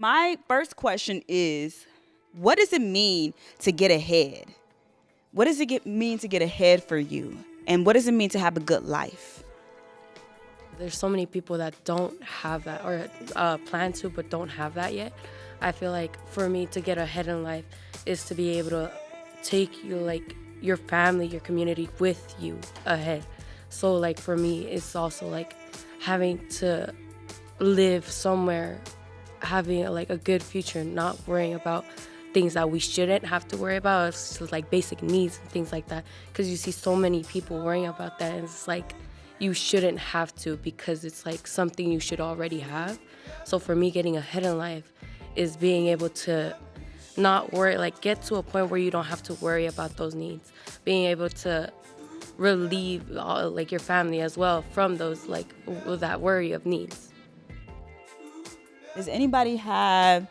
My first question is, what does it mean to get ahead? What does it mean to get ahead for you? And what does it mean to have a good life? There's so many people that don't have that or plan to but don't have that yet. I feel like for me to get ahead in life is to be able to take your family, your community with you ahead. So like for me, it's also like having to live somewhere, having like a good future, not worrying about things that we shouldn't have to worry about. It's just like basic needs and things like that. Because you see so many people worrying about that, and it's like you shouldn't have to because it's like something you should already have. So for me, getting ahead in life is being able to not worry, like get to a point where you don't have to worry about those needs. Being able to relieve like your family as well from those like that worry of needs. Does anybody have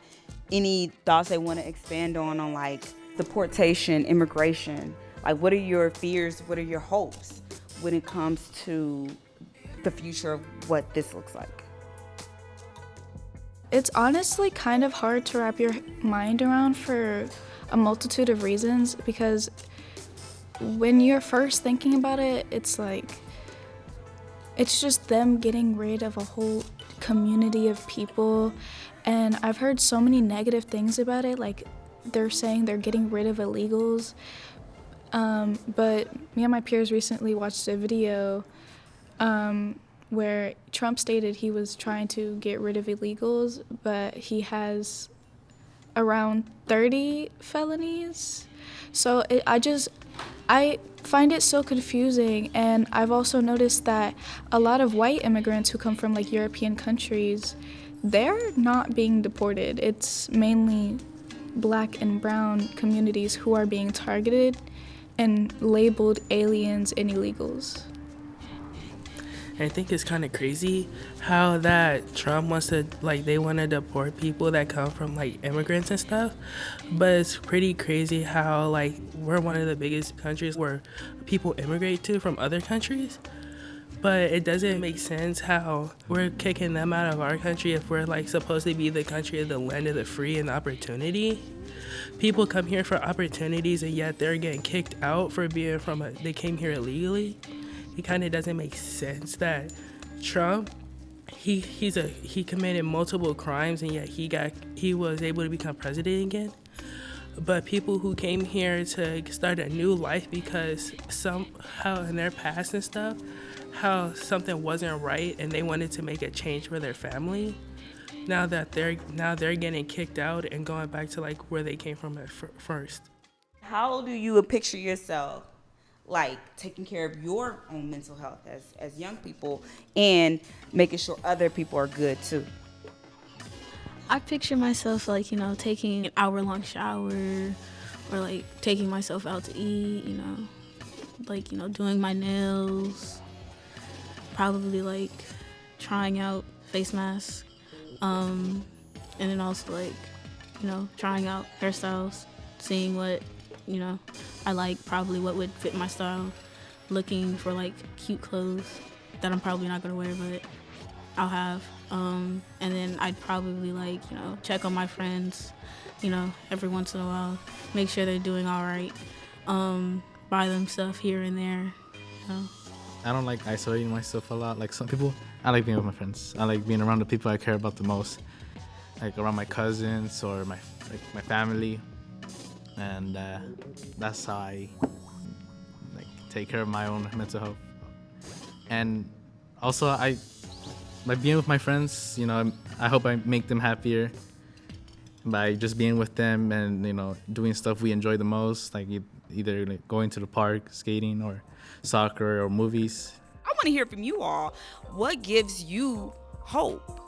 any thoughts they want to expand on like deportation, immigration? Like, what are your fears? What are your hopes when it comes to the future of what this looks like? It's honestly kind of hard to wrap your mind around for a multitude of reasons, because when you're first thinking about it, it's like, it's just them getting rid of a whole community of people. And I've heard so many negative things about it, like they're saying they're getting rid of illegals. But me and my peers recently watched a video where Trump stated he was trying to get rid of illegals, but he has around 30 felonies. So I find it so confusing, and I've also noticed that a lot of white immigrants who come from like European countries, they're not being deported. It's mainly Black and brown communities who are being targeted and labeled aliens and illegals. I think it's kind of crazy how that Trump wants to, like, they want to deport people that come from, like, immigrants and stuff. But it's pretty crazy how, like, we're one of the biggest countries where people immigrate to from other countries. But it doesn't make sense how we're kicking them out of our country if we're, like, supposed to be the country of the land of the free and opportunity. People come here for opportunities, and yet they're getting kicked out for being they came here illegally. It kind of doesn't make sense that Trump, he committed multiple crimes, and yet he was able to become president again. But people who came here to start a new life because somehow in their past and stuff, how something wasn't right and they wanted to make a change for their family, now they're getting kicked out and going back to like where they came from at first. How do you picture yourself like taking care of your own mental health as young people and making sure other people are good too? I picture myself like, taking an hour-long shower, or like taking myself out to eat, like, doing my nails, probably like trying out face masks, and then also like, trying out hairstyles, seeing what, I like, probably what would fit my style, looking for like cute clothes that I'm probably not gonna wear, but I'll have. And then I'd probably like, check on my friends, every once in a while, make sure they're doing all right, buy them stuff here and there, I don't like isolating myself a lot like some people. I like being with my friends. I like being around the people I care about the most, like around my cousins or my family, and that's how I like take care of my own mental health. And also by being with my friends, I hope I make them happier by just being with them and doing stuff we enjoy the most, like either like going to the park, skating, or soccer or movies. I want to hear from you all. What gives you hope?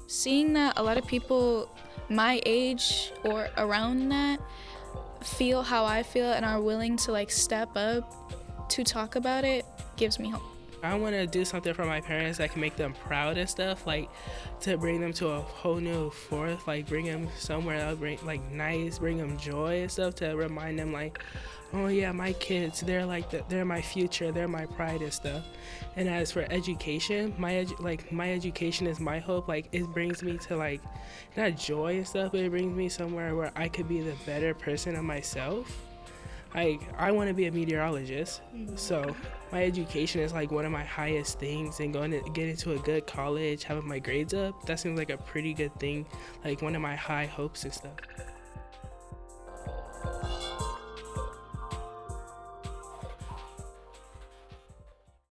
Seeing that a lot of people my age or around that feel how I feel and are willing to like step up to talk about it gives me hope. I want to do something for my parents that can make them proud and stuff, like to bring them to a whole new fourth, like bring them somewhere else, bring them joy and stuff, to remind them like, oh yeah, my kids, they're they're my future, they're my pride and stuff. And as for education, my education is my hope. Like it brings me to like not joy and stuff, but it brings me somewhere where I could be the better person of myself. Like I want to be a meteorologist, so my education is like one of my highest things, and going to get into a good college, having my grades up, that seems like a pretty good thing, like one of my high hopes and stuff.